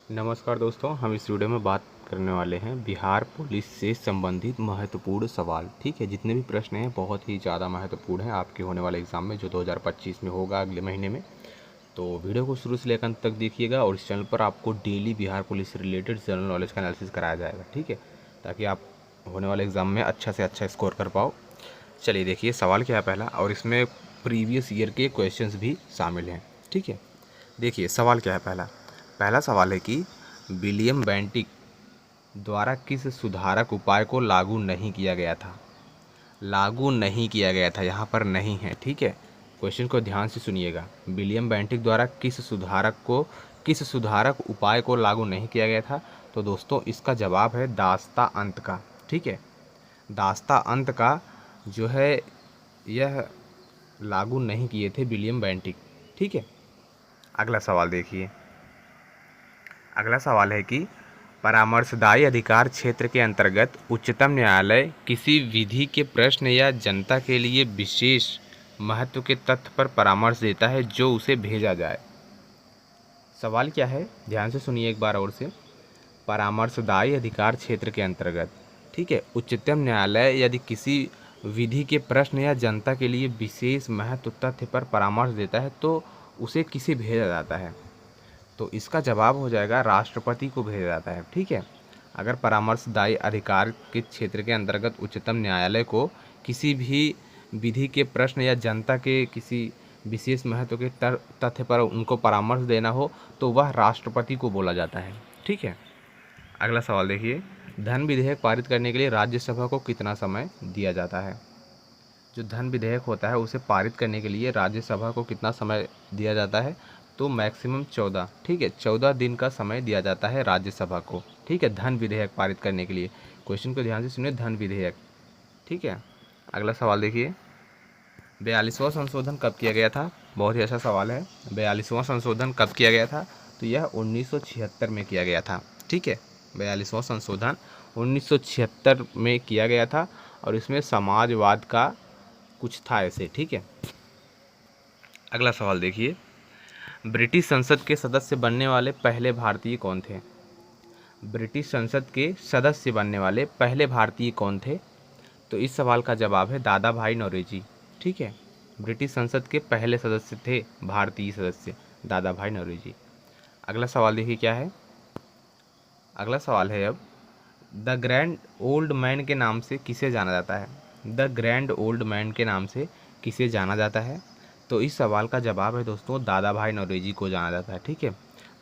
नमस्कार दोस्तों, हम इस वीडियो में बात करने वाले हैं बिहार पुलिस से संबंधित महत्वपूर्ण सवाल। ठीक है, जितने भी प्रश्न हैं बहुत ही ज़्यादा महत्वपूर्ण हैं आपके होने वाले एग्ज़ाम में जो 2025 में होगा अगले महीने में। तो वीडियो को शुरू से लेकर अंत तक देखिएगा और इस चैनल पर आपको डेली बिहार पुलिस से रिलेटेड जनरल नॉलेज का एनालिसिस कराया जाएगा। ठीक है, ताकि आप होने वाले एग्ज़ाम में अच्छा से अच्छा स्कोर कर पाओ। चलिए देखिए सवाल क्या है पहला, और इसमें प्रीवियस ईयर के क्वेश्चंस भी शामिल हैं। ठीक है, देखिए सवाल क्या है पहला सवाल है कि विलियम बेंटिक द्वारा किस सुधारक उपाय को लागू नहीं किया गया था। लागू नहीं किया गया था, यहाँ पर नहीं है। ठीक है, क्वेश्चन को ध्यान से सुनिएगा। विलियम बेंटिक द्वारा किस सुधारक उपाय को लागू नहीं किया गया था। तो दोस्तों इसका जवाब है दास्ता अंत का। ठीक है, दास्ता अंत का जो है यह लागू नहीं किए थे विलियम बेंटिक। ठीक है, अगला सवाल देखिए। अगला सवाल है कि परामर्शदायी अधिकार क्षेत्र के अंतर्गत उच्चतम न्यायालय किसी विधि के प्रश्न या जनता के लिए विशेष महत्व के तथ्य पर परामर्श देता है जो उसे भेजा जाए। सवाल क्या है, ध्यान से सुनिए एक बार और से। परामर्शदायी अधिकार क्षेत्र के अंतर्गत, ठीक है, उच्चतम न्यायालय यदि किसी विधि के प्रश्न या जनता के लिए विशेष महत्व तथ्य पर परामर्श देता है तो उसे किसे भेजा जाता है। तो इसका जवाब हो जाएगा राष्ट्रपति को भेजा जाता है। ठीक है, अगर परामर्शदायी अधिकार के क्षेत्र के अंतर्गत उच्चतम न्यायालय को किसी भी विधि के प्रश्न या जनता के किसी विशेष महत्व के तथ्य पर उनको परामर्श देना हो तो वह राष्ट्रपति को बोला जाता है। ठीक है, अगला सवाल देखिए। धन विधेयक पारित करने के लिए राज्यसभा को कितना समय दिया जाता है। जो धन विधेयक होता है उसे पारित करने के लिए राज्यसभा को कितना समय दिया जाता है। तो मैक्सिमम 14, ठीक है, 14 दिन का समय दिया जाता है राज्यसभा को। ठीक है, धन विधेयक पारित करने के लिए। क्वेश्चन को ध्यान से सुनिए, धन विधेयक। ठीक है, अगला सवाल देखिए। 42वां संशोधन कब किया गया था। बहुत ही अच्छा सवाल है। 42वां संशोधन कब किया गया था। तो यह 1976 में किया गया था। ठीक है, 42वां संशोधन 1976 में किया गया था और इसमें समाजवाद का कुछ था ऐसे। ठीक है, अगला सवाल देखिए। ब्रिटिश संसद के सदस्य बनने वाले पहले भारतीय कौन थे। ब्रिटिश संसद के सदस्य बनने वाले पहले भारतीय कौन थे। तो इस सवाल का जवाब है दादा भाई नौरोजी। ठीक है, ब्रिटिश संसद के पहले सदस्य थे भारतीय सदस्य दादा भाई नौरोजी। अगला सवाल देखिए क्या है। अगला सवाल है अब, द ग्रैंड ओल्ड मैन के नाम से किसे जाना जाता है। द ग्रैंड ओल्ड मैन के नाम से किसे जाना जाता है। तो इस सवाल का जवाब है दोस्तों दादा भाई नौरोजी को जाना जाता है। ठीक है,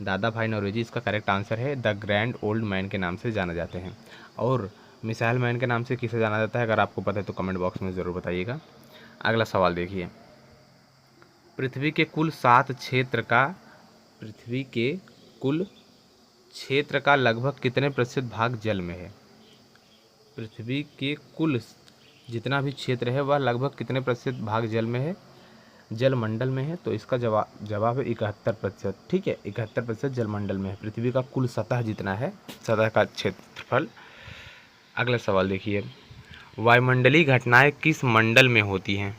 दादा भाई नौरोजी इसका करेक्ट आंसर है। द ग्रैंड ओल्ड मैन के नाम से जाना जाते हैं। और मिसाइल मैन के नाम से किसे जाना जाता है, अगर आपको पता है तो कमेंट बॉक्स में ज़रूर बताइएगा। अगला सवाल देखिए। पृथ्वी के कुल 7 क्षेत्र का पृथ्वी के कुल क्षेत्र का लगभग कितने प्रतिशत भाग जल में है। पृथ्वी के कुल जितना भी क्षेत्र है वह लगभग कितने प्रतिशत भाग जल में है, जलमंडल में है। तो इसका जवाब है 71%। ठीक है, 71% जलमंडल में है। पृथ्वी का कुल सतह जितना है, सतह का क्षेत्रफल। अगला सवाल देखिए। वायुमंडलीय घटनाएं किस मंडल में होती हैं।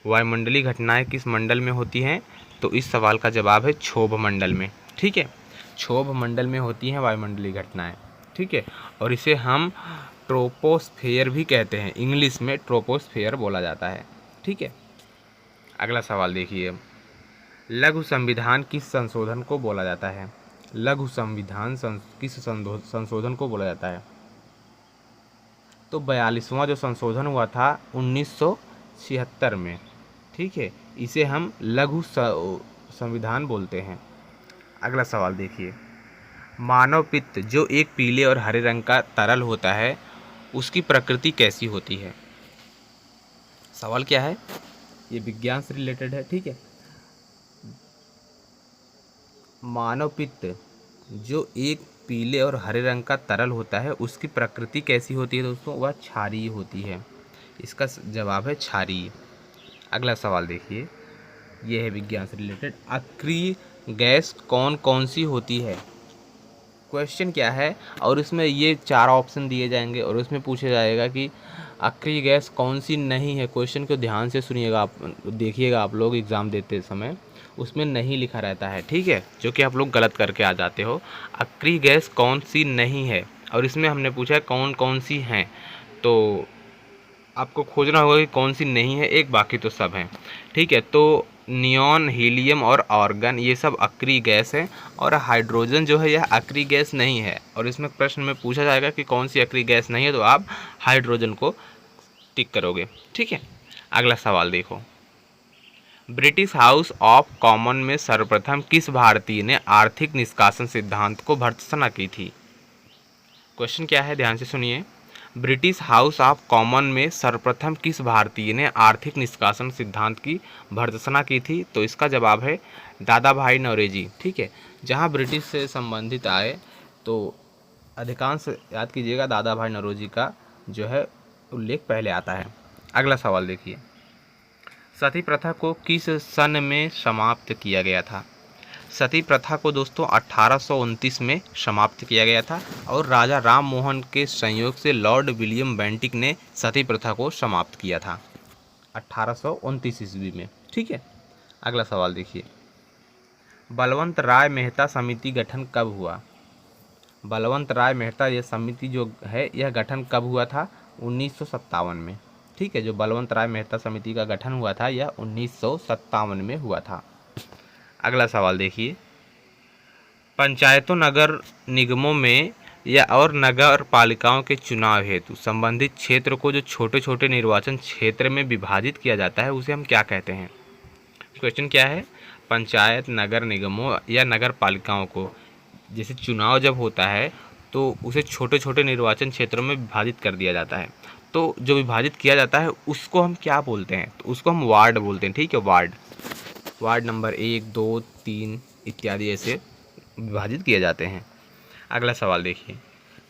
वायुमंडलीय घटनाएं किस मंडल में होती हैं। तो इस सवाल का जवाब है क्षोभ मंडल में। ठीक है, क्षोभ मंडल में होती हैं वायुमंडलीय घटनाएं। ठीक है, और इसे हम ट्रोपोस्फेयर भी कहते हैं, इंग्लिश में ट्रोपोस्फेयर बोला जाता है। ठीक है, अगला सवाल देखिए। लघु संविधान किस संशोधन को बोला जाता है। लघु संविधान किस संशोधन को बोला जाता है। तो 42वां जो संशोधन हुआ था 1976 में। ठीक है, इसे हम लघु संविधान बोलते हैं। अगला सवाल देखिए। मानव पित्त जो एक पीले और हरे रंग का तरल होता है उसकी प्रकृति कैसी होती है। सवाल क्या है, ये विज्ञान से रिलेटेड है। ठीक है, मानव पित्त जो एक पीले और हरे रंग का तरल होता है उसकी प्रकृति कैसी होती है दोस्तों, वह क्षारीय होती है। इसका जवाब है क्षारीय। अगला सवाल देखिए, यह है विज्ञान से रिलेटेड। अक्रिय गैस कौन कौन सी होती है। क्वेश्चन क्या है, और इसमें ये 4 ऑप्शन दिए जाएंगे और उसमें पूछा जाएगा कि अक्रिय गैस कौन सी नहीं है। क्वेश्चन को ध्यान से सुनिएगा, आप देखिएगा आप लोग एग्ज़ाम देते समय। उसमें नहीं लिखा रहता है, ठीक है, जो कि आप लोग गलत करके आ जाते हो। अक्रिय गैस कौन सी नहीं है, और इसमें हमने पूछा है कौन कौन सी हैं, तो आपको खोजना होगा कि कौन सी नहीं है एक, बाकी तो सब हैं, ठीक है। तो नियॉन, हीलियम और आर्गन ये सब अक्रिय गैस है, और हाइड्रोजन जो है यह अक्रिय गैस नहीं है। और इसमें प्रश्न में पूछा जाएगा कि कौन सी अक्रिय गैस नहीं है, तो आप हाइड्रोजन को टिक करोगे, ठीक है। अगला सवाल देखो, ब्रिटिश हाउस ऑफ कॉमन में सर्वप्रथम किस भारतीय ने आर्थिक निष्कासन सिद्धांत को भर्त्सना की थी। क्वेश्चन क्या है, ध्यान से सुनिए। ब्रिटिश हाउस ऑफ कॉमन में सर्वप्रथम किस भारतीय ने आर्थिक निष्कासन सिद्धांत की भर्त्सना की थी, तो इसका जवाब है दादा भाई नौरोजी, ठीक है। जहां ब्रिटिश से संबंधित आए तो अधिकांश याद कीजिएगा दादा भाई नौरोजी का जो है उल्लेख पहले आता है। अगला सवाल देखिए, सती प्रथा को किस सन में समाप्त किया गया था। सती प्रथा को दोस्तों 1829 में समाप्त किया गया था, और राजा राम मोहन के संयोग से लॉर्ड विलियम बेंटिक ने सती प्रथा को समाप्त किया था 1829 ईस्वी में, ठीक है। अगला सवाल देखिए, बलवंत राय मेहता समिति गठन कब हुआ। बलवंत राय मेहता यह समिति जो है यह गठन कब हुआ था, 1957 में, ठीक है। जो बलवंत राय मेहता समिति का गठन हुआ था यह 1957 में हुआ था। अगला सवाल देखिए, पंचायतों, नगर निगमों में या और नगर पालिकाओं के चुनाव हेतु संबंधित क्षेत्र को जो छोटे छोटे निर्वाचन क्षेत्र में विभाजित किया जाता है उसे हम क्या कहते हैं। क्वेश्चन क्या है, पंचायत, नगर निगमों या नगर पालिकाओं को जैसे चुनाव जब होता है तो उसे छोटे छोटे निर्वाचन क्षेत्रों में विभाजित कर दिया जाता है, तो जो विभाजित किया जाता है उसको हम क्या बोलते हैं, तो उसको हम वार्ड बोलते हैं, ठीक है। वार्ड नंबर 1, 2, 3 इत्यादि ऐसे विभाजित किए जाते हैं। अगला सवाल देखिए,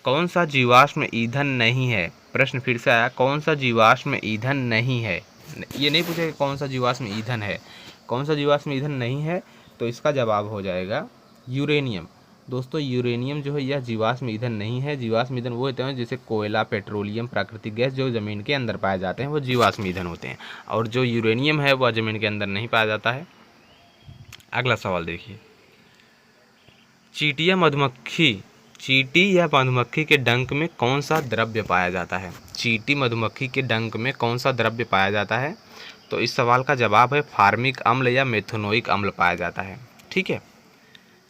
कौन सा जीवाश्म ईंधन नहीं है। प्रश्न फिर से आया, कौन सा जीवाश्म ईंधन नहीं है। ये नहीं पूछा कि कौन सा जीवाश्म ईंधन है, कौन सा जीवाश्म ईंधन नहीं है, तो इसका जवाब हो जाएगा यूरेनियम। दोस्तों यूरेनियम जो है यह जीवाश्म ईंधन नहीं है। जीवाश्म ईंधन वो होते हैं जैसे कोयला, पेट्रोलियम, प्राकृतिक गैस जो ज़मीन के अंदर पाए जाते हैं वो जीवाश्म ईंधन होते हैं, और जो यूरेनियम है वह ज़मीन के अंदर नहीं पाया जाता है। अगला सवाल देखिए, चींटी या मधुमक्खी के डंक में कौन सा द्रव्य पाया जाता है। चींटी मधुमक्खी के डंक में कौन सा द्रव्य पाया जाता है, तो इस सवाल का जवाब है फार्मिक अम्ल या मेथनोइक अम्ल पाया जाता है, ठीक है।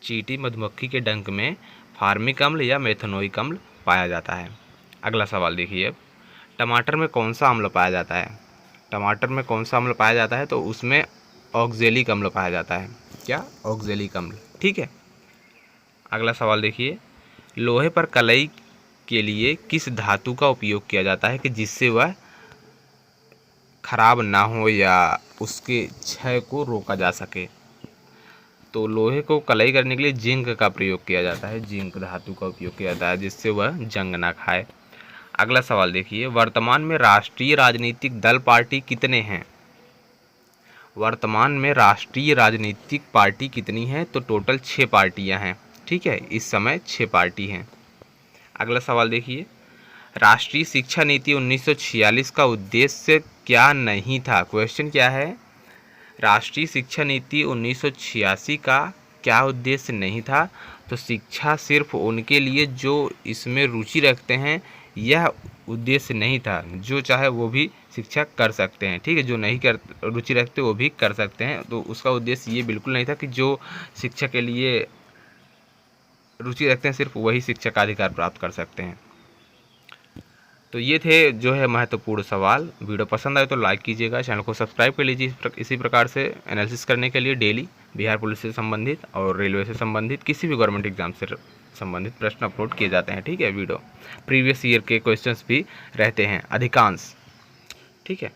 चींटी मधुमक्खी के डंक में फार्मिक अम्ल या मेथनोइक अम्ल पाया जाता है। अगला सवाल देखिए, अब टमाटर में कौन सा अम्ल पाया जाता है। टमाटर में कौन सा अम्ल पाया जाता है, तो उसमें ऑक्जेलिक अम्ल पाया जाता है। क्या, ऑक्जेलिक अम्ल, ठीक है। अगला सवाल देखिए, लोहे पर कलई के लिए किस धातु का उपयोग किया जाता है कि जिससे वह खराब ना हो या उसके क्षय को रोका जा सके। तो लोहे को कलई करने के लिए जिंक का प्रयोग किया जाता है, जिंक धातु का उपयोग किया जाता है जिससे वह जंग ना खाए। अगला सवाल देखिए, वर्तमान में राष्ट्रीय राजनीतिक दल पार्टी कितने हैं। वर्तमान में राष्ट्रीय राजनीतिक पार्टी कितनी है, तो टोटल 6 पार्टियां हैं, ठीक है। इस समय 6 पार्टी हैं। अगला सवाल देखिए, राष्ट्रीय शिक्षा नीति 1946 का उद्देश्य क्या नहीं था। क्वेश्चन क्या है, राष्ट्रीय शिक्षा नीति 1986 का क्या उद्देश्य नहीं था, तो शिक्षा सिर्फ उनके लिए जो इसमें रुचि रखते हैं यह उद्देश्य नहीं था। जो चाहे वो भी शिक्षा कर सकते हैं, ठीक है। जो नहीं कर रुचि रखते वो भी कर सकते हैं, तो उसका उद्देश्य ये बिल्कुल नहीं था कि जो शिक्षा के लिए रुचि रखते हैं सिर्फ वही शिक्षा का अधिकार प्राप्त कर सकते हैं। तो ये थे जो है महत्वपूर्ण सवाल। वीडियो पसंद आए तो लाइक कीजिएगा, चैनल को सब्सक्राइब कर लीजिए। इसी प्रकार से एनालिसिस करने के लिए डेली बिहार पुलिस से संबंधित और रेलवे से संबंधित किसी भी गवर्नमेंट एग्जाम से संबंधित प्रश्न अपलोड किए जाते हैं, ठीक है। वीडियो प्रीवियस ईयर के क्वेश्चंस भी रहते हैं अधिकांश, ठीक है।